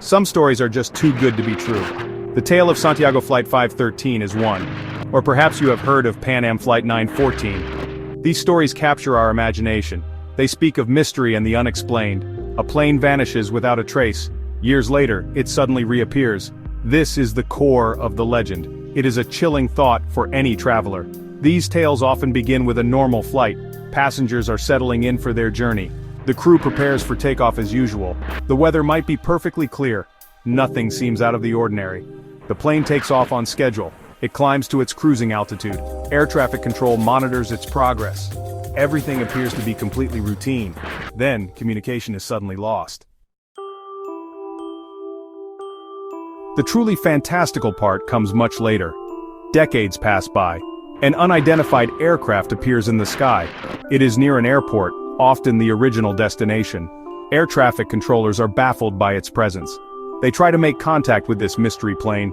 Some stories are just too good to be true. The tale of Santiago Flight 513 is one. Or perhaps you have heard of Pan Am Flight 914. These stories capture our imagination. They speak of mystery and the unexplained. A plane vanishes without a trace. Years later, it suddenly reappears. This is the core of the legend. It is a chilling thought for any traveler. These tales often begin with a normal flight. Passengers are settling in for their journey. The crew prepares for takeoff as usual. The weather might be perfectly clear. Nothing seems out of the ordinary. The plane takes off on schedule. It climbs to its cruising altitude. Air traffic control monitors its progress. Everything appears to be completely routine. Then, communication is suddenly lost. The truly fantastical part comes much later. Decades pass by. An unidentified aircraft appears in the sky. It is near an airport, often the original destination. Air traffic controllers are baffled by its presence. They try to make contact with this mystery plane.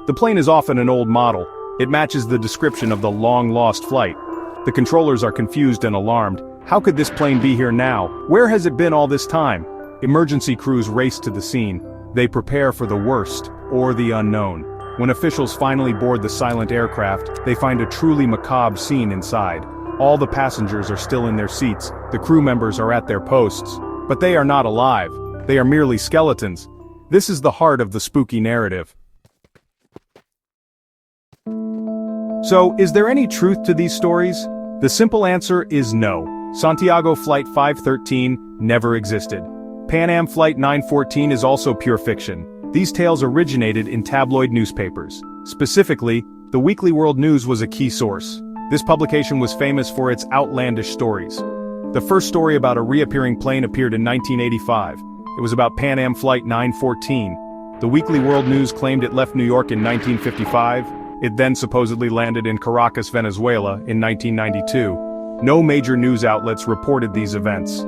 The plane is often an old model. It matches the description of the long-lost flight. The controllers are confused and alarmed. How could this plane be here now? Where has it been all this time? Emergency crews race to the scene. They prepare for the worst, or the unknown. When officials finally board the silent aircraft, they find a truly macabre scene inside. All the passengers are still in their seats, the crew members are at their posts. But they are not alive. They are merely skeletons. This is the heart of the spooky narrative. So, is there any truth to these stories? The simple answer is no. Santiago Flight 513 never existed. Pan Am Flight 914 is also pure fiction. These tales originated in tabloid newspapers. Specifically, the Weekly World News was a key source. This publication was famous for its outlandish stories. The first story about a reappearing plane appeared in 1985. It was about Pan Am Flight 914. The Weekly World News claimed it left New York in 1955. It then supposedly landed in Caracas, Venezuela, in 1992. No major news outlets reported these events.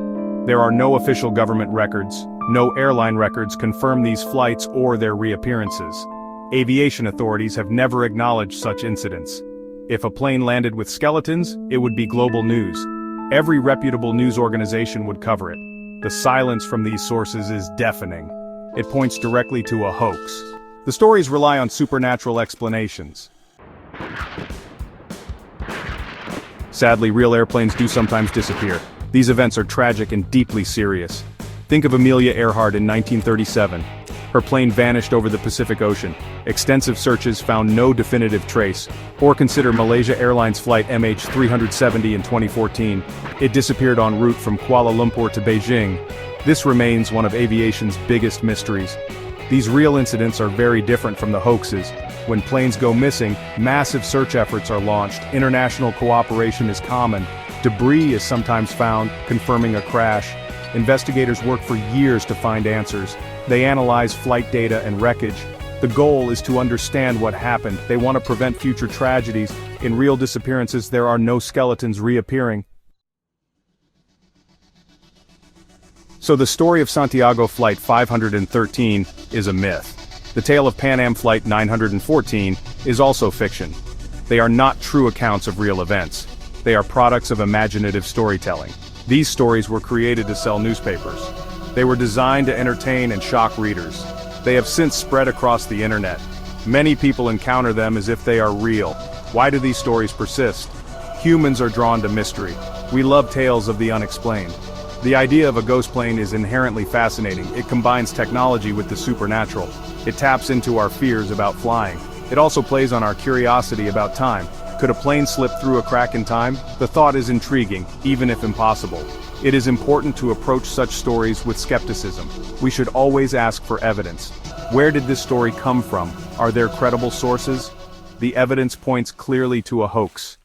There are no official government records. No airline records confirm these flights or their reappearances. Aviation authorities have never acknowledged such incidents. If a plane landed with skeletons, it would be global news. Every reputable news organization would cover it. The silence from these sources is deafening. It points directly to a hoax. The stories rely on supernatural explanations. Sadly, real airplanes do sometimes disappear. These events are tragic and deeply serious. Think of Amelia Earhart in 1937. Her plane vanished over the Pacific Ocean. Extensive searches found no definitive trace. Or consider Malaysia Airlines flight MH370 in 2014. It disappeared en route from Kuala Lumpur to Beijing. This remains one of aviation's biggest mysteries. These real incidents are very different from the hoaxes. When planes go missing, massive search efforts are launched. International cooperation is common. Debris is sometimes found, confirming a crash. Investigators work for years to find answers. They analyze flight data and wreckage. The goal is to understand what happened. They want to prevent future tragedies. In real disappearances, there are no skeletons reappearing. So the story of Santiago Flight 513 is a myth. The tale of Pan Am Flight 914 is also fiction. They are not true accounts of real events. They are products of imaginative storytelling. These stories were created to sell newspapers. They were designed to entertain and shock readers. They have since spread across the internet. Many people encounter them as if they are real. Why do these stories persist? Humans are drawn to mystery. We love tales of the unexplained. The idea of a ghost plane is inherently fascinating. It combines technology with the supernatural. It taps into our fears about flying. It also plays on our curiosity about time. Could a plane slip through a crack in time? The thought is intriguing, even if impossible. It is important to approach such stories with skepticism. We should always ask for evidence. Where did this story come from? Are there credible sources? The evidence points clearly to a hoax.